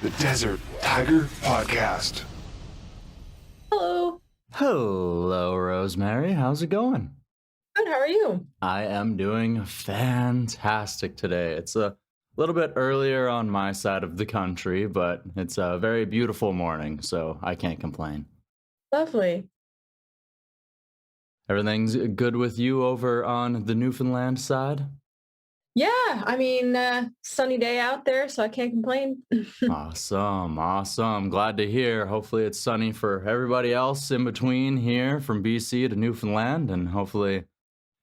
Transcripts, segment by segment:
the Desert Tiger Podcast. Hello. Hello, Rosemary. How's it going? Good. How are you? I am doing fantastic today. It's a little bit earlier on my side of the country, but it's a very beautiful morning, so I can't complain. Lovely. Everything's good with you over on the Newfoundland side? Yeah, sunny day out there, so I can't complain. Awesome. Glad to hear. Hopefully it's sunny for everybody else in between here from BC to Newfoundland, and hopefully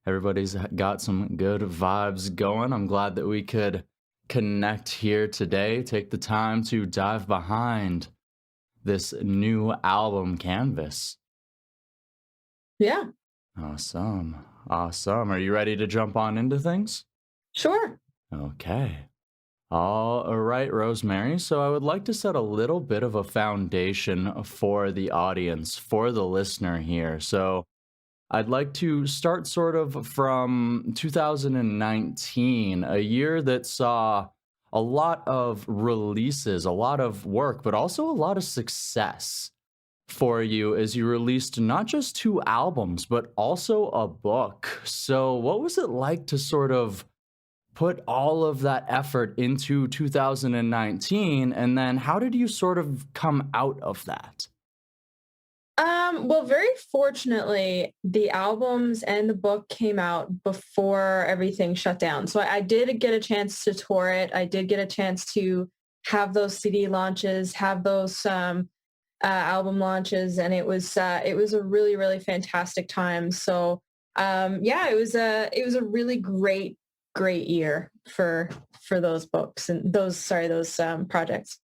everybody's got some good vibes going. I'm glad that we could connect here today, take the time to dive behind this new album, Canvas. Yeah, Awesome. Are you ready to jump on into things? sure. Okay. All right, Rosemary. So I would like to set a little bit of a foundation for the audience, for the listener here. So I'd like to start sort of from 2019, a year that saw a lot of releases, a lot of work, but also a lot of success for you as you released not just 2 albums, but also a book. So what was it like to sort of put all of that effort into 2019, and then how did you sort of come out of that? Well, very fortunately, the albums and the book came out before everything shut down. So I did get a chance to tour it. I did get a chance to have those CD launches, have those album launches, and it was a really, really fantastic time. So yeah, it was a really great year for those books and those projects.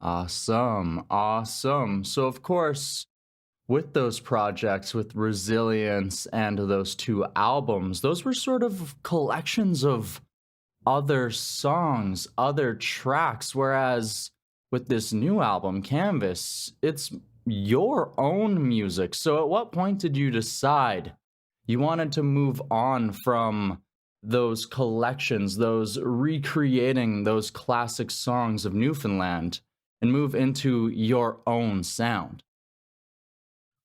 Awesome. So of course, with those projects, with Resilience and those 2 albums, those were sort of collections of other songs, other tracks, whereas with this new album, Canvas, it's your own music. So at what point did you decide you wanted to move on from those collections, those recreating those classic songs of Newfoundland, and move into your own sound?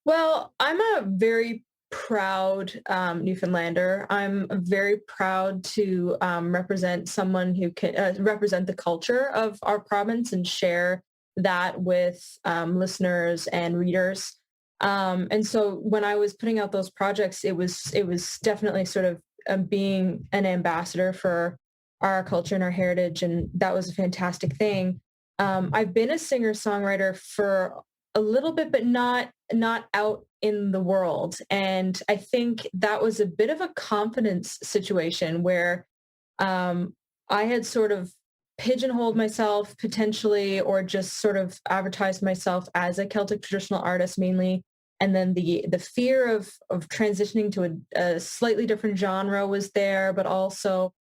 Well, I'm a very proud Newfoundlander. I'm very proud to represent someone who can represent the culture of our province and share that with listeners and readers. And so when I was putting out those projects, it was definitely sort of being an ambassador for our culture and our heritage, and that was a fantastic thing. I've been a singer-songwriter for a little bit, but not out in the world. And I think that was a bit of a confidence situation where I had sort of pigeonholed myself potentially, or just sort of advertised myself as a Celtic traditional artist mainly. And then the fear of transitioning to a slightly different genre was there, but also,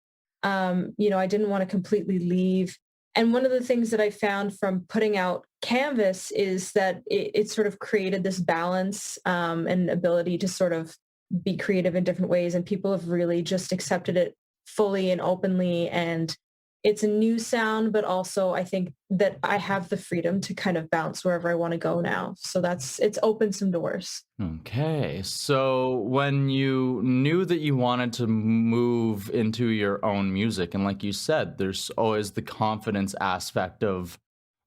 I didn't want to completely leave. And one of the things that I found from putting out Canvas is that it sort of created this balance and ability to sort of be creative in different ways. And people have really just accepted it fully and openly. And it's a new sound, but also I think that I have the freedom to kind of bounce wherever I want to go now. So it's opened some doors. Okay, so when you knew that you wanted to move into your own music, and like you said, there's always the confidence aspect of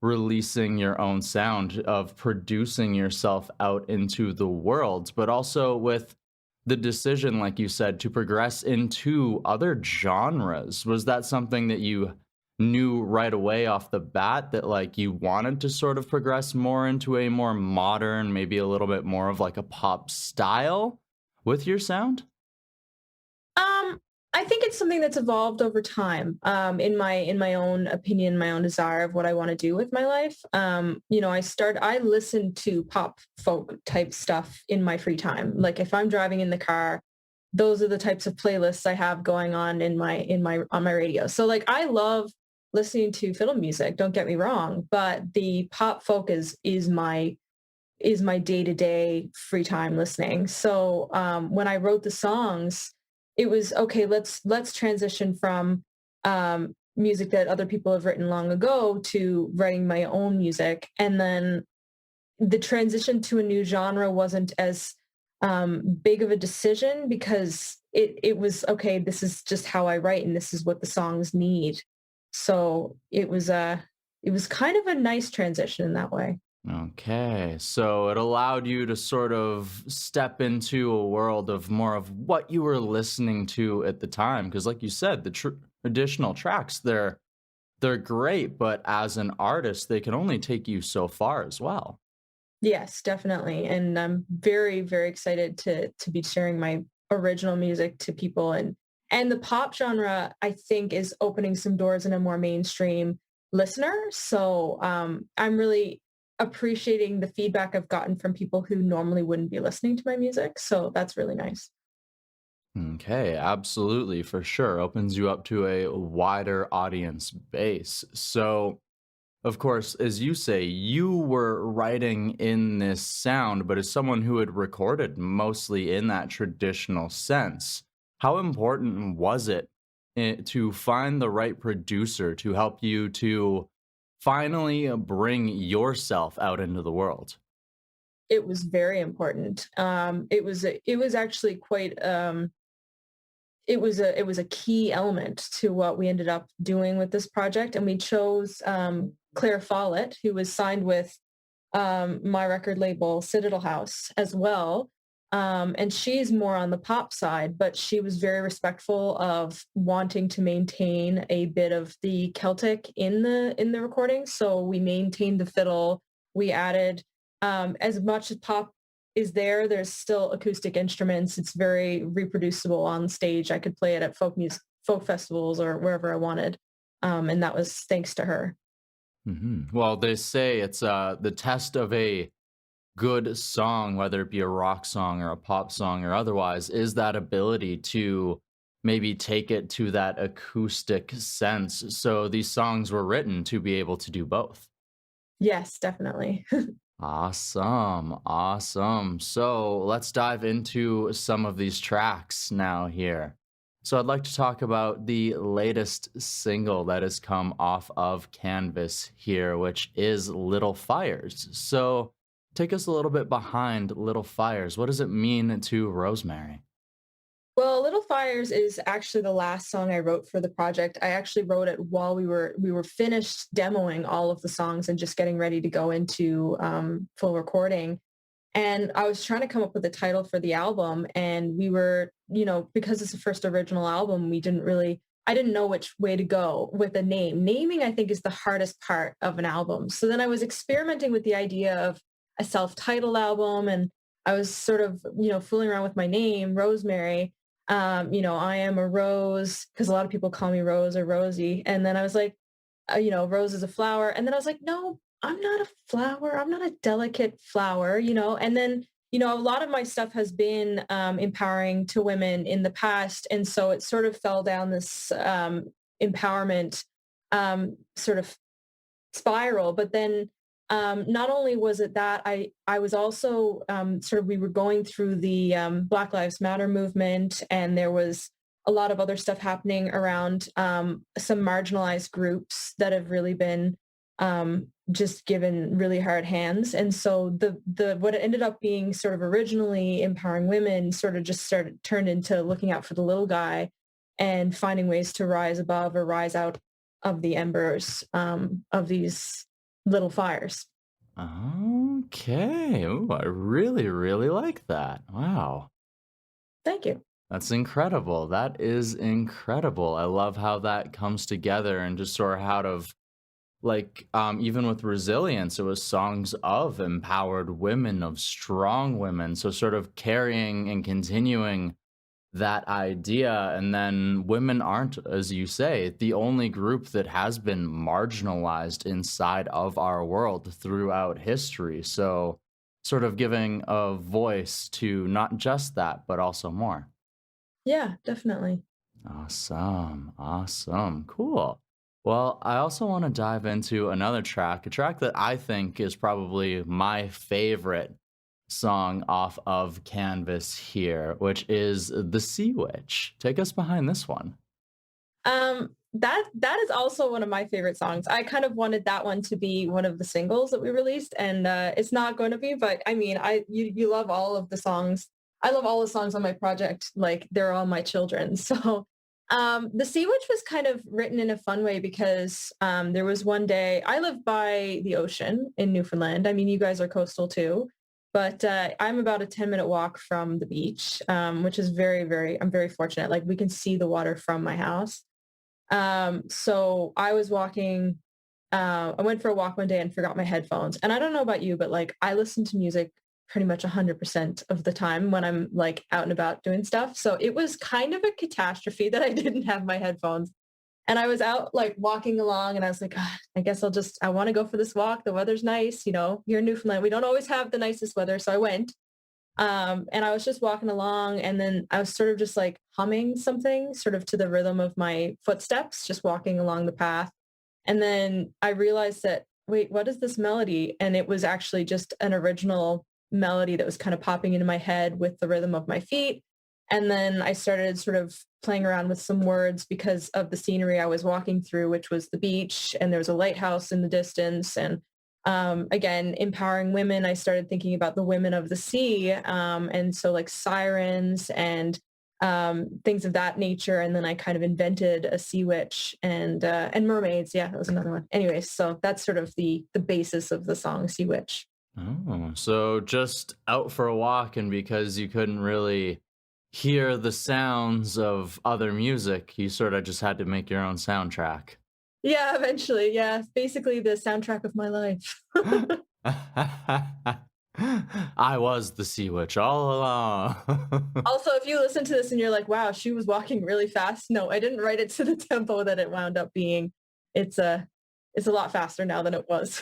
releasing your own sound, of producing yourself out into the world, but also with the decision, like you said, to progress into other genres. Was that something that you knew right away off the bat, that like you wanted to sort of progress more into a more modern, maybe a little bit more of like a pop style with your sound? I think it's something that's evolved over time. In my own opinion, my own desire of what I want to do with my life. I listen to pop folk type stuff in my free time. Like if I'm driving in the car, those are the types of playlists I have going on on my radio. So like I love listening to fiddle music, don't get me wrong, but the pop folk is my day-to-day free time listening. So when I wrote the songs, it was okay, let's transition from music that other people have written long ago to writing my own music. And then the transition to a new genre wasn't as big of a decision because it was okay. This is just how I write, and this is what the songs need. So it was kind of a nice transition in that way. Okay, so it allowed you to sort of step into a world of more of what you were listening to at the time. Because, like you said, the traditional tracks they're great, but as an artist, they can only take you so far as well. Yes, definitely. And I'm very, very excited to be sharing my original music to people. And the pop genre, I think, is opening some doors in a more mainstream listener. So I'm really appreciating the feedback I've gotten from people who normally wouldn't be listening to my music. So that's really nice. Okay, absolutely, for sure. Opens you up to a wider audience base. So, of course, as you say, you were writing in this sound, but as someone who had recorded mostly in that traditional sense, how important was it to find the right producer to help you to finally bring yourself out into the world? It was very important. It was actually quite it was a key element to what we ended up doing with this project, and we chose Claire Follett, who was signed with my record label Citadel House as well. And she's more on the pop side, but she was very respectful of wanting to maintain a bit of the Celtic in the recording. So we maintained the fiddle. We added as much as pop is there. There's still acoustic instruments. It's very reproducible on stage. I could play it at folk festivals, or wherever I wanted, and that was thanks to her. Well, they say it's the test of a good song, whether it be a rock song or a pop song or otherwise, is that ability to maybe take it to that acoustic sense. So these songs were written to be able to do both. Yes, definitely. Awesome. Awesome. So let's dive into some of these tracks now here. So I'd like to talk about the latest single that has come off of Canvas here, which is Little Fires. So take us a little bit behind Little Fires. What does it mean to Rosemary? Well, Little Fires is actually the last song I wrote for the project. I actually wrote it while we were finished demoing all of the songs and just getting ready to go into full recording. And I was trying to come up with a title for the album, and we were, because it's the first original album, I didn't know which way to go with a name. Naming, I think, is the hardest part of an album. So then I was experimenting with the idea of a self-titled album, and I was sort of, fooling around with my name, Rosemary. I am a rose, because a lot of people call me Rose or Rosie. And then I was like, rose is a flower. And then I was like, no, I'm not a flower. I'm not a delicate flower, And then, a lot of my stuff has been empowering to women in the past. And so it sort of fell down this empowerment sort of spiral. But then not only was it that, I was also we were going through the Black Lives Matter movement, and there was a lot of other stuff happening around some marginalized groups that have really been just given really hard hands. And so the what it ended up being sort of originally empowering women sort of just turned into looking out for the little guy and finding ways to rise above or rise out of the embers of these little fires. Okay. Ooh, I really, really like that. Wow. Thank you. That's incredible. That is incredible. I love how that comes together and just sort of out of even with resilience, it was songs of empowered women, of strong women. So sort of carrying and continuing that idea. And then women aren't, as you say, the only group that has been marginalized inside of our world throughout history. So sort of giving a voice to not just that, but also more. Yeah, definitely. Awesome. Awesome. Cool. Well, I also want to dive into another track, a track that I think is probably my favorite song off of Canvas here, which is The Sea Witch. Take us behind this one. that is also one of my favorite songs. I kind of wanted that one to be one of the singles that we released, and it's not going to be. But I mean, you love all of the songs. I love all the songs on my project. Like they're all my children. So the Sea Witch was kind of written in a fun way because there was one day I live by the ocean in Newfoundland. I mean, you guys are coastal too, but I'm about a 10-minute walk from the beach, which is I'm very fortunate. Like we can see the water from my house. So I was walking, I went for a walk one day and forgot my headphones. And I don't know about you, but like I listen to music pretty much 100% of the time when I'm like out and about doing stuff. So it was kind of a catastrophe that I didn't have my headphones. And I was out like walking along and I was like, "Ah, I guess I want to go for this walk. The weather's nice. You know, here in Newfoundland, we don't always have the nicest weather. So I went. And I was just walking along and then I was sort of just like humming something sort of to the rhythm of my footsteps, just walking along the path. And then I realized that, wait, what is this melody? And it was actually just an original melody that was kind of popping into my head with the rhythm of my feet. And then I started sort of playing around with some words because of the scenery I was walking through, which was the beach and there was a lighthouse in the distance. And again, empowering women, I started thinking about the women of the sea. And so like sirens and things of that nature. And then I kind of invented a sea witch and mermaids. Yeah, that was another one. Anyways, so that's sort of the basis of the song Sea Witch. Oh, so just out for a walk, and because you couldn't really hear the sounds of other music, you sort of just had to make your own soundtrack. Yeah, eventually. Yeah, basically the soundtrack of my life. I was the sea witch all along. Also, if you listen to this and you're like, wow, she was walking really fast. No, I didn't write it to the tempo that it wound up being. It's it's a lot faster now than it was.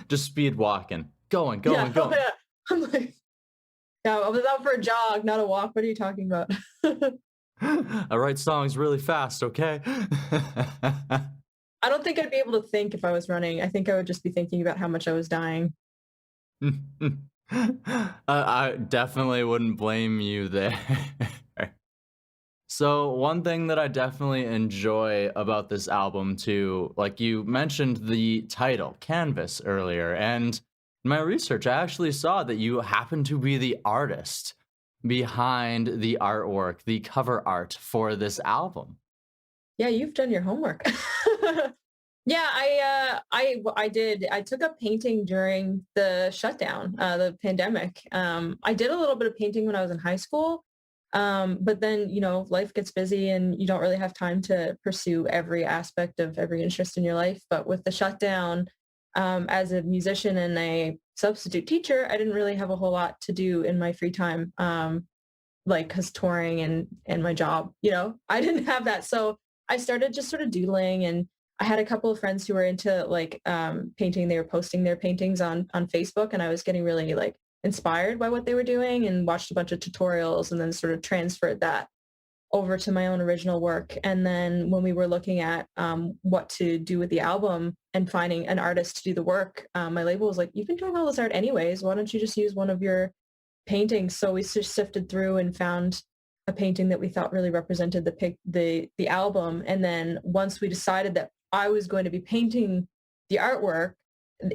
Just speed walking, going, Yeah, going, going. yeah. I'm like, no, I was out for a jog, not a walk. What are you talking about? I write songs really fast, okay? I don't think I'd be able to think if I was running. I think I would just be thinking about how much I was dying. I definitely wouldn't blame you there. So, one thing that I definitely enjoy about this album, too, like you mentioned the title, Canvas, earlier, and in my research, I actually saw that you happen to be the artist behind the artwork, the cover art for this album. Yeah, you've done your homework. Yeah, I did. I took up painting during the shutdown, the pandemic. I did a little bit of painting when I was in high school, but then life gets busy and you don't really have time to pursue every aspect of every interest in your life. But with the shutdown, as a musician and a substitute teacher, I didn't really have a whole lot to do in my free time, like because touring and my job, I didn't have that, so I started just sort of doodling and I had a couple of friends who were into like painting. They were posting their paintings on Facebook and I was getting really like inspired by what they were doing and watched a bunch of tutorials and then sort of transferred that over to my own original work. And then when we were looking at what to do with the album and finding an artist to do the work, my label was like, you've been doing all this art anyways. Why don't you just use one of your paintings? So we just sifted through and found a painting that we thought really represented the album. And then once we decided that I was going to be painting the artwork,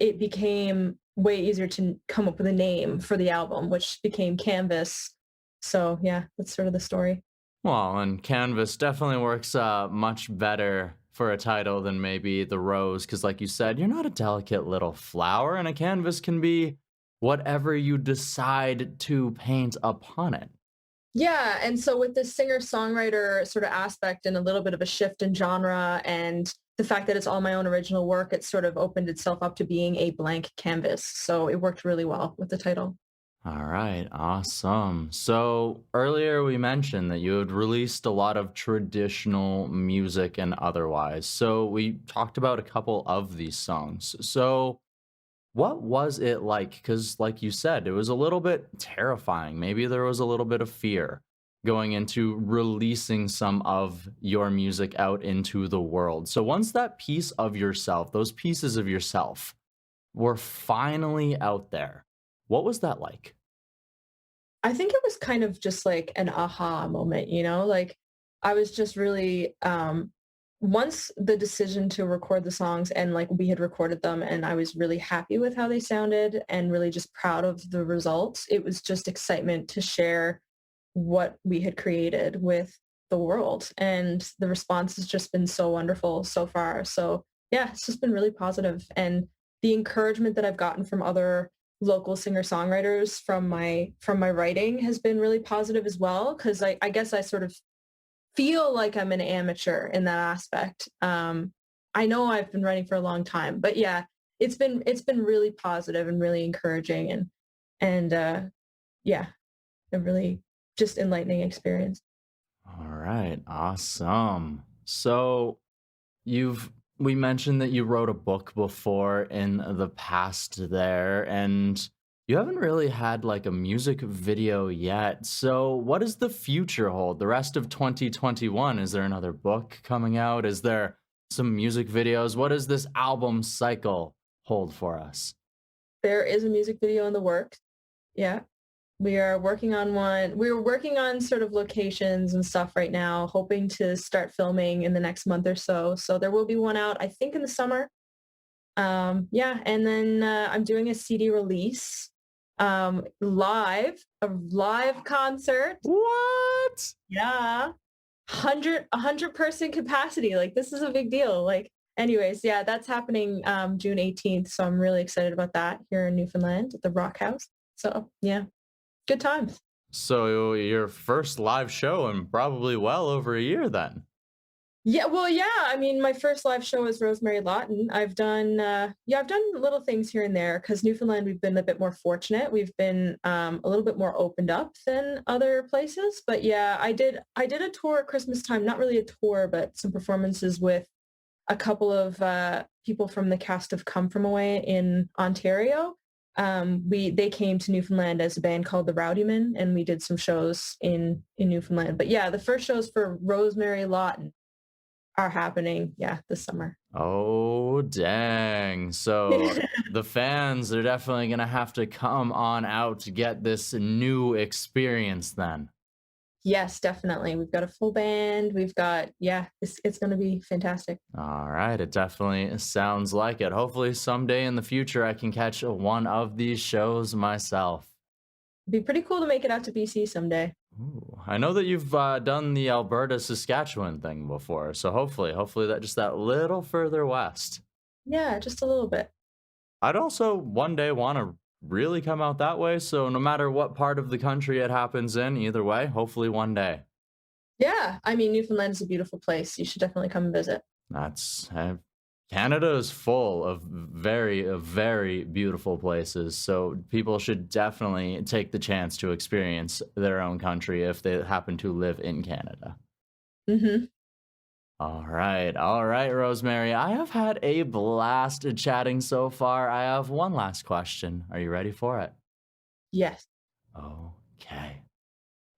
it became way easier to come up with a name for the album, which became Canvas. So yeah, that's sort of the story. Well, and Canvas definitely works much better for a title than maybe The Rose, because like you said, you're not a delicate little flower, and a canvas can be whatever you decide to paint upon it. Yeah, and so with this singer-songwriter sort of aspect and a little bit of a shift in genre and the fact that it's all my own original work, it sort of opened itself up to being a blank canvas. So it worked really well with the title. All right, awesome. So earlier we mentioned that you had released a lot of traditional music and otherwise. So we talked about a couple of these songs. So what was it like? Because, like you said, it was a little bit terrifying. Maybe there was a little bit of fear going into releasing some of your music out into the world. So, once that piece of yourself, those pieces of yourself were finally out there, what was that like? I think it was kind of just like an aha moment, like I was just really once the decision to record the songs and like we had recorded them and I was really happy with how they sounded and really just proud of the results. It was just excitement to share what we had created with the world. And the response has just been so wonderful so far. So yeah, it's just been really positive. And the encouragement that I've gotten from other local singer-songwriters from my writing has been really positive as well. Cause I guess I sort of feel like I'm an amateur in that aspect. I know I've been writing for a long time, but yeah, it's been really positive and really encouraging and yeah, a really just enlightening experience. All right, awesome. So you've we mentioned that you wrote a book before in the past there, and you haven't really had like a music video yet. So what does the future hold? The rest of 2021, is there another book coming out? Is there some music videos? What does this album cycle hold for us? There is a music video in the works. Yeah. We are working on one. We're working on sort of locations and stuff right now, hoping to start filming in the next month or so. So there will be one out, I think, in the summer. Yeah, and then I'm doing a CD release, a live concert. What? Yeah, 100 person capacity. Like this is a big deal. Like, anyways, yeah, that's happening June 18th. So I'm really excited about that here in Newfoundland at the Rock House. So yeah, good times. So your first live show in probably well over a year then. Yeah, well, yeah. I mean, my first live show was Rosemary Lawton. I've done little things here and there because Newfoundland, we've been a bit more fortunate. We've been a little bit more opened up than other places. But yeah, I did a tour at Christmas time, not really a tour, but some performances with a couple of people from the cast of Come From Away in Ontario. They came to Newfoundland as a band called the Rowdymen, and we did some shows in Newfoundland. But yeah, the first shows for Rosemary Lawton are happening, yeah, this summer. Oh, dang. So the fans are definitely going to have to come on out to get this new experience then. Yes, definitely. We've got a full band. We've got, yeah, it's going to be fantastic. All right. It definitely sounds like it. Hopefully, someday in the future, I can catch one of these shows myself. It'd be pretty cool to make it out to BC someday. Ooh, I know that you've done the Alberta Saskatchewan thing before, so hopefully that just that little further west. Yeah, just a little bit. I'd also one day want to really come out that way, so no matter what part of the country it happens in, either way, hopefully one day. Yeah, I mean, Newfoundland is a beautiful place. You should definitely come and visit. That's Canada is full of very beautiful places, so people should definitely take the chance to experience their own country if they happen to live in Canada. Hmm. All right, Rosemary. I have had a blast chatting so far. I have one last question. Are you ready for it? Yes. Okay.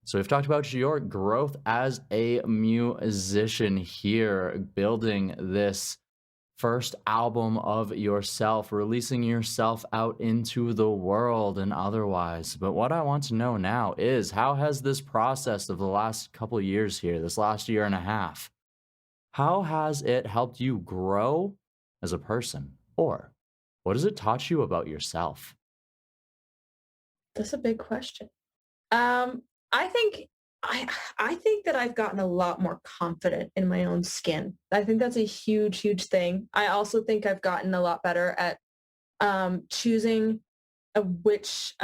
So we've talked about your growth as a musician here, building this first album of yourself, releasing yourself out into the world and otherwise. But what I want to know now is how has this process of the last couple of years here, this last year and a half, how has it helped you grow as a person? Or what has it taught you about yourself? That's a big question. Um, I think I think that I've gotten a lot more confident in my own skin. I think that's a huge thing. I also think I've gotten a lot better at choosing which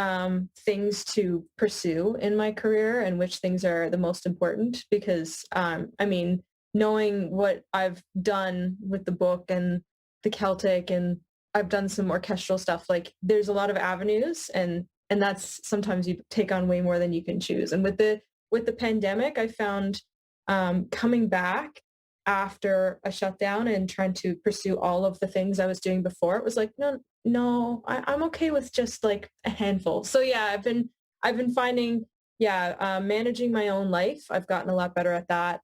things to pursue in my career and which things are the most important because I mean, knowing what I've done with the book and the Celtic and I've done some orchestral stuff, like there's a lot of avenues and that's sometimes you take on way more than you can choose. And with the pandemic, I found coming back after a shutdown and trying to pursue all of the things I was doing before, it was like, no, I'm okay with just like a handful. So yeah, I've been finding, yeah, managing my own life. I've gotten a lot better at that.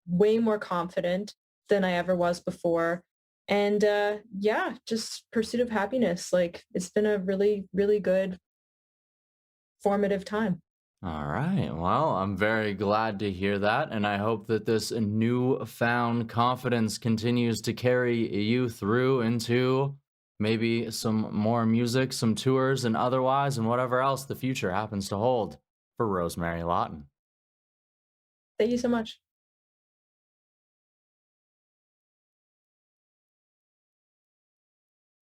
Way more confident than I ever was before. And yeah, just pursuit of happiness. Like it's been a really good formative time. All right. Well, I'm very glad to hear that. And I hope that this newfound confidence continues to carry you through into maybe some more music, some tours, and otherwise, and whatever else the future happens to hold for Rosemary Lawton. Thank you so much.